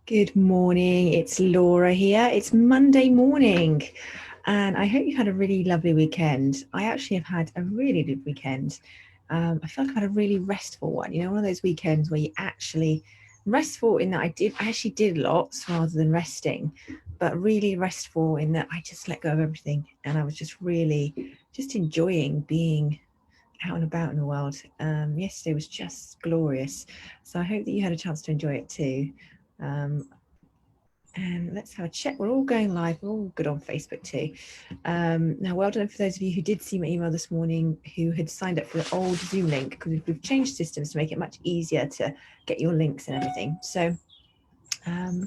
Good morning, it's Laura here. It's Monday morning and I hope you had a really lovely weekend. I actually have had a really good weekend. I feel like I've had a really restful one, one of those weekends where you actually restful in that I actually did lots rather than resting, but really restful in that I just let go of everything and I was just really just enjoying being out and about in the world. Yesterday was just glorious. So I hope that you had a chance to enjoy it too. Um, and let's have a check. We're all going live. We're all good on Facebook too. Now, well done for those of you who did see my email this morning who had signed up for the old Zoom link, because we've changed systems to make it much easier to get your links and everything. So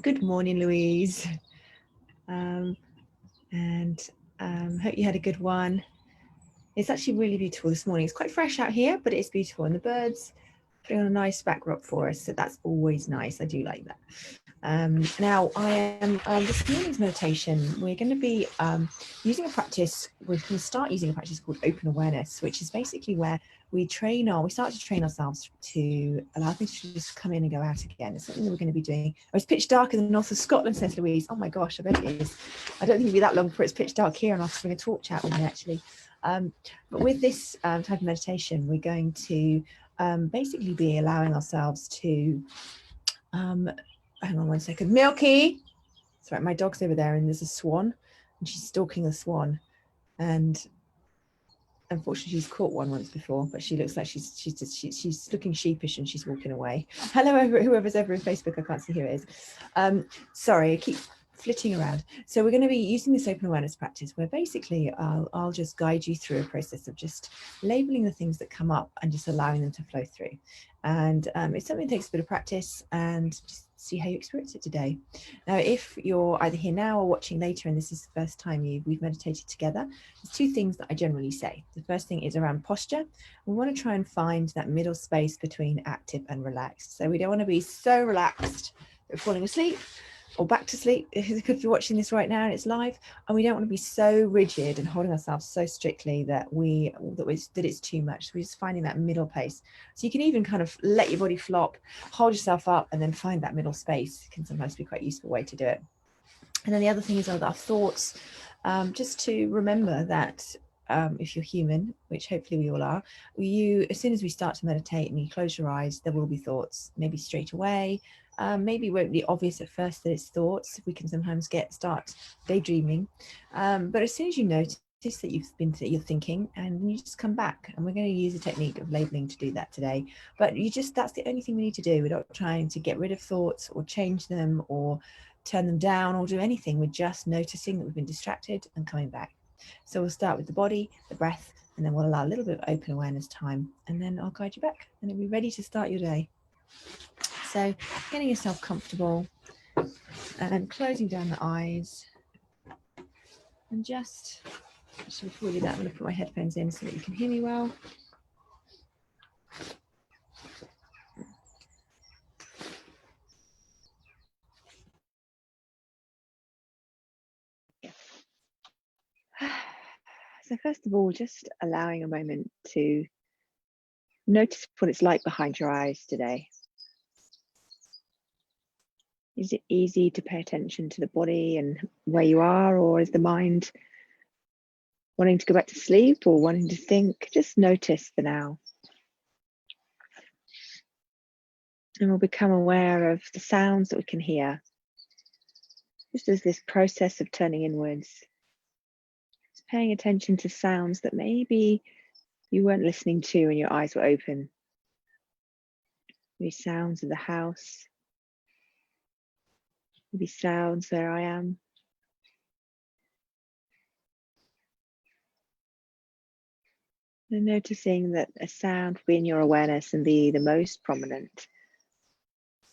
good morning, Louise. And hope you had a good one. It's actually really beautiful this morning. It's quite fresh out here, but it's beautiful. And the birds putting on a nice backdrop for us. So that's always nice. I do like that. Now, I am this morning's meditation. We're going to be using a practice. We're going to start using a practice called open awareness, which is basically where we start to train ourselves to allow things to just come in and go out again. It's something that we're going to be doing. Oh, it's pitch dark in the north of Scotland, says Louise. Oh my gosh, I bet it is. I don't think it'll be that long before it's pitch dark here, and I'll bring a torch out with me actually. But with this type of meditation, we're going to basically be allowing ourselves to hang on one second. Milky. Sorry, my dog's over there and there's a swan and she's stalking the swan. And unfortunately she's caught one once before, but she looks like she's looking sheepish and she's walking away. Hello, whoever's ever in Facebook, I can't see who it is. Sorry, I keep flitting around. So we're going to be using this open awareness practice where basically I'll just guide you through a process of just labeling the things that come up and just allowing them to flow through. And it's something that takes a bit of practice, and just see how you experience it today. Now, if you're either here now or watching later and this is the first time we've meditated together, there's two things that I generally say. The first thing is around posture. We want to try and find that middle space between active and relaxed. So we don't want to be so relaxed that we're falling asleep or back to sleep. If you're watching this right now and it's live, and we don't want to be so rigid and holding ourselves so strictly that it's too much. So we're just finding that middle place. So you can even kind of let your body flop, hold yourself up, and then find that middle space. It can sometimes be quite a useful way to do it. And then the other thing is our thoughts. Just to remember that if you're human, which hopefully we all are, as soon as we start to meditate and you close your eyes, there will be thoughts, maybe straight away. Maybe it won't be obvious at first that it's thoughts. We can sometimes start daydreaming. But as soon as you notice that you're thinking, and you just come back, and we're going to use a technique of labeling to do that today. But that's the only thing we need to do. We're not trying to get rid of thoughts or change them or turn them down or do anything. We're just noticing that we've been distracted and coming back. So we'll start with the body, the breath, and then we'll allow a little bit of open awareness time, and then I'll guide you back and you'll be ready to start your day. So getting yourself comfortable and closing down the eyes, and just before we do that, I'm going to put my headphones in so that you can hear me well. So first of all, just allowing a moment to notice what it's like behind your eyes today. Is it easy to pay attention to the body and where you are, or is the mind wanting to go back to sleep or wanting to think? Just notice for now. And we'll become aware of the sounds that we can hear. Just as this process of turning inwards, just paying attention to sounds that maybe you weren't listening to when your eyes were open. Maybe sounds of the house, maybe sounds where I am. And noticing that a sound will be in your awareness and be the most prominent.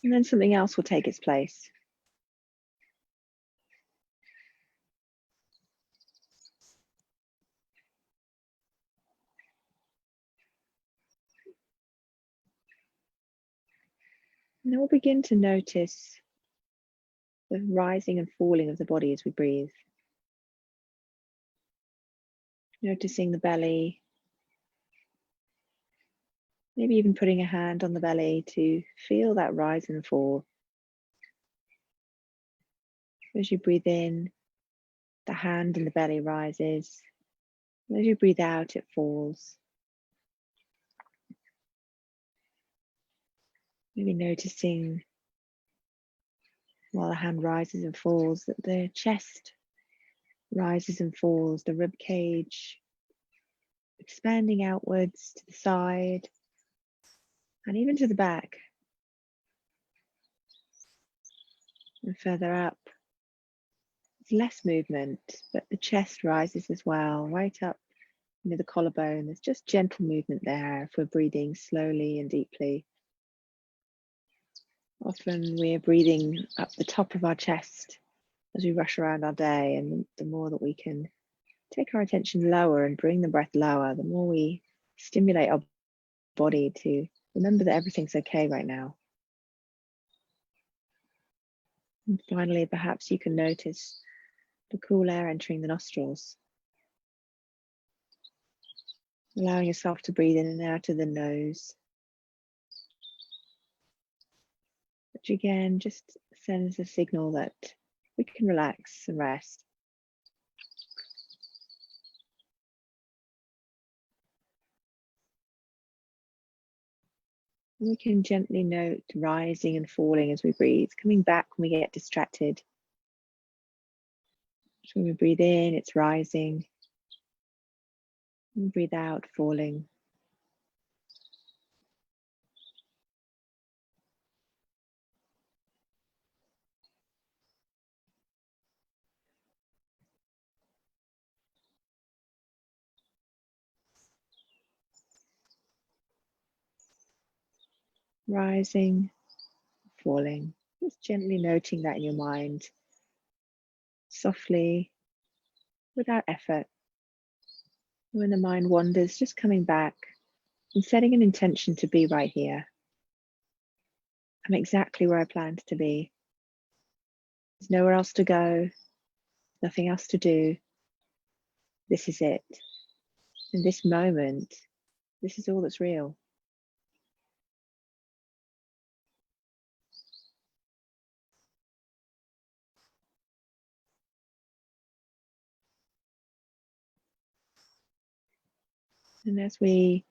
And then something else will take its place. And then we'll begin to notice the rising and falling of the body as we breathe. Noticing the belly, maybe even putting a hand on the belly to feel that rise and fall. So as you breathe in, the hand and the belly rises. And as you breathe out, it falls. Maybe noticing while the hand rises and falls that the chest rises and falls, the rib cage expanding outwards to the side and even to the back and further up. There's less movement, but the chest rises as well, right up near the collarbone. There's just gentle movement there if we're breathing slowly and deeply. Often we're breathing up the top of our chest as we rush around our day, and the more that we can take our attention lower and bring the breath lower, the more we stimulate our body to remember that everything's okay right now. And finally, perhaps you can notice the cool air entering the nostrils, allowing yourself to breathe in and out of the nose, which again just sends a signal that we can relax and rest. And we can gently note rising and falling as we breathe, coming back when we get distracted. So when we breathe in, it's rising, and breathe out, falling. Rising, falling. Just gently noting that in your mind, softly, without effort. When the mind wanders, just coming back and setting an intention to be right here. I'm exactly where I planned to be. There's nowhere else to go, nothing else to do. This is it. In this moment, this is all that's real. And as we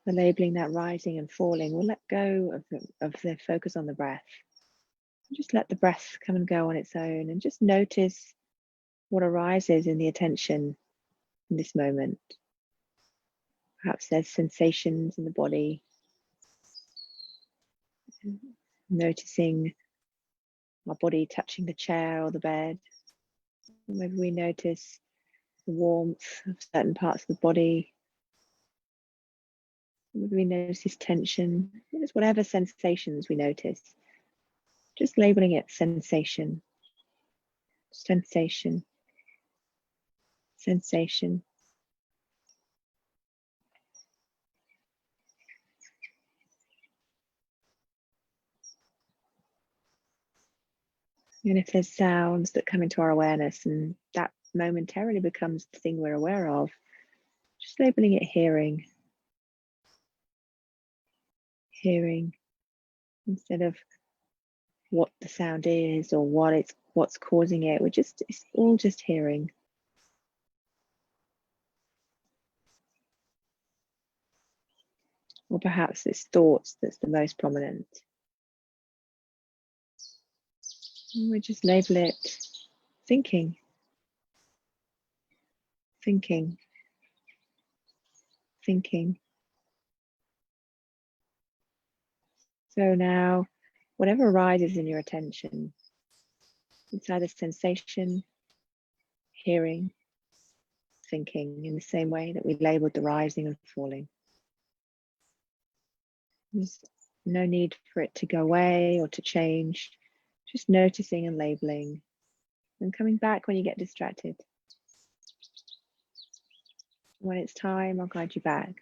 are labeling that rising and falling, we'll let go of the focus on the breath. Just let the breath come and go on its own, and just notice what arises in the attention in this moment. Perhaps there's sensations in the body, noticing our body touching the chair or the bed. Maybe we notice the warmth of certain parts of the body. Maybe we notice tension. Just whatever sensations we notice, just labeling it sensation, sensation, sensation. And if there's sounds that come into our awareness and that momentarily becomes the thing we're aware of, just labeling it hearing. Hearing instead of what the sound is or what's causing it. It's all just hearing. Or perhaps it's thoughts that's the most prominent. And we just label it thinking, thinking, thinking. So now, whatever arises in your attention, it's either sensation, hearing, thinking, in the same way that we labeled the rising and falling. There's no need for it to go away or to change, just noticing and labeling, and coming back when you get distracted. When it's time, I'll guide you back.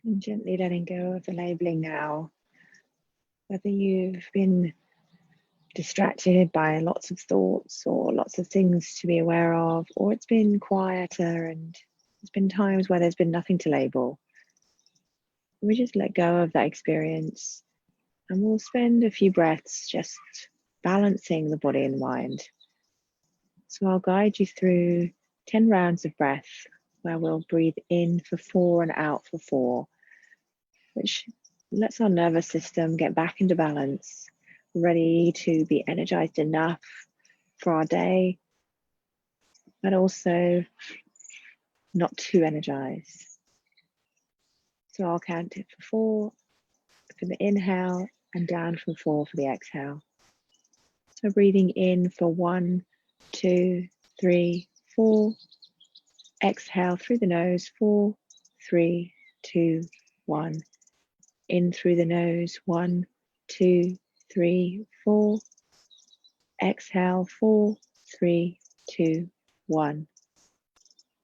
And gently letting go of the labeling now. Whether you've been distracted by lots of thoughts or lots of things to be aware of, or it's been quieter and there's been times where there's been nothing to label. We just let go of that experience and we'll spend a few breaths just balancing the body and the mind. So I'll guide you through 10 rounds of breath where we'll breathe in for 4 and out for 4, which lets our nervous system get back into balance, ready to be energized enough for our day, but also not too energized. So I'll count it for 4 for the inhale and down from 4 for the exhale. So breathing in for 1, 2, 3, 4. Exhale through the nose, 4, 3, 2, 1. In through the nose, 1, 2, 3, 4. Exhale, 4, 3, 2, 1.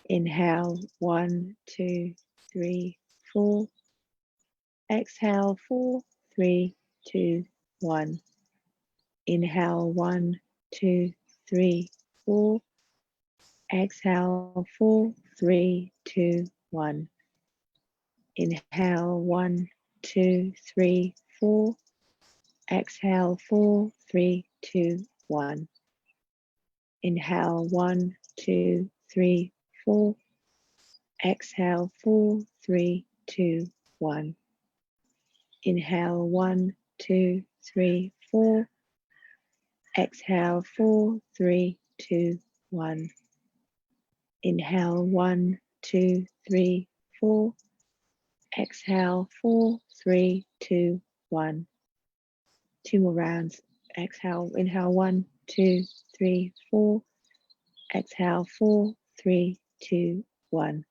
Inhale, 1, 2, 3, 4. Exhale, 4, 3, 2, 1. Inhale, 1, 2, 3, 4. Exhale, 4, 3, 2, 1. Inhale, 1, 2, 3, 4. Exhale, 4, 3, 2, 1. Inhale, 1, 2, 3, 4. Exhale, 4, 3, 2, 1. Inhale, 1, 2, 3, 4. Exhale, 4, 3, 2, 1. Inhale, 1, 2, 3, 4. Exhale, 4, 3, 2, 1. 2 more rounds. Exhale, inhale, 1, 2, 3, 4. Exhale, 4, 3, 2, 1.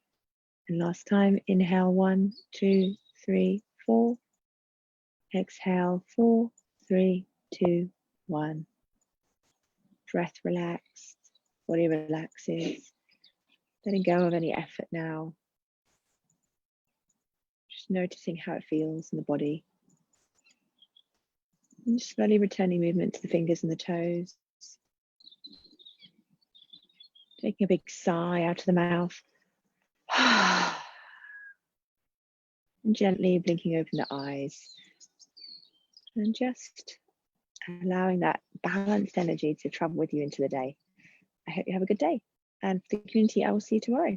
And last time, inhale, 1, 2, 3, 4. Exhale, 4, 3, 2, 1. Breath relaxed, body relaxes. Letting go of any effort now. Just noticing how it feels in the body. And just slowly returning movement to the fingers and the toes. Taking a big sigh out of the mouth. And gently blinking open the eyes. And just allowing that balanced energy to travel with you into the day. I hope you have a good day. And for the community, I will see you tomorrow.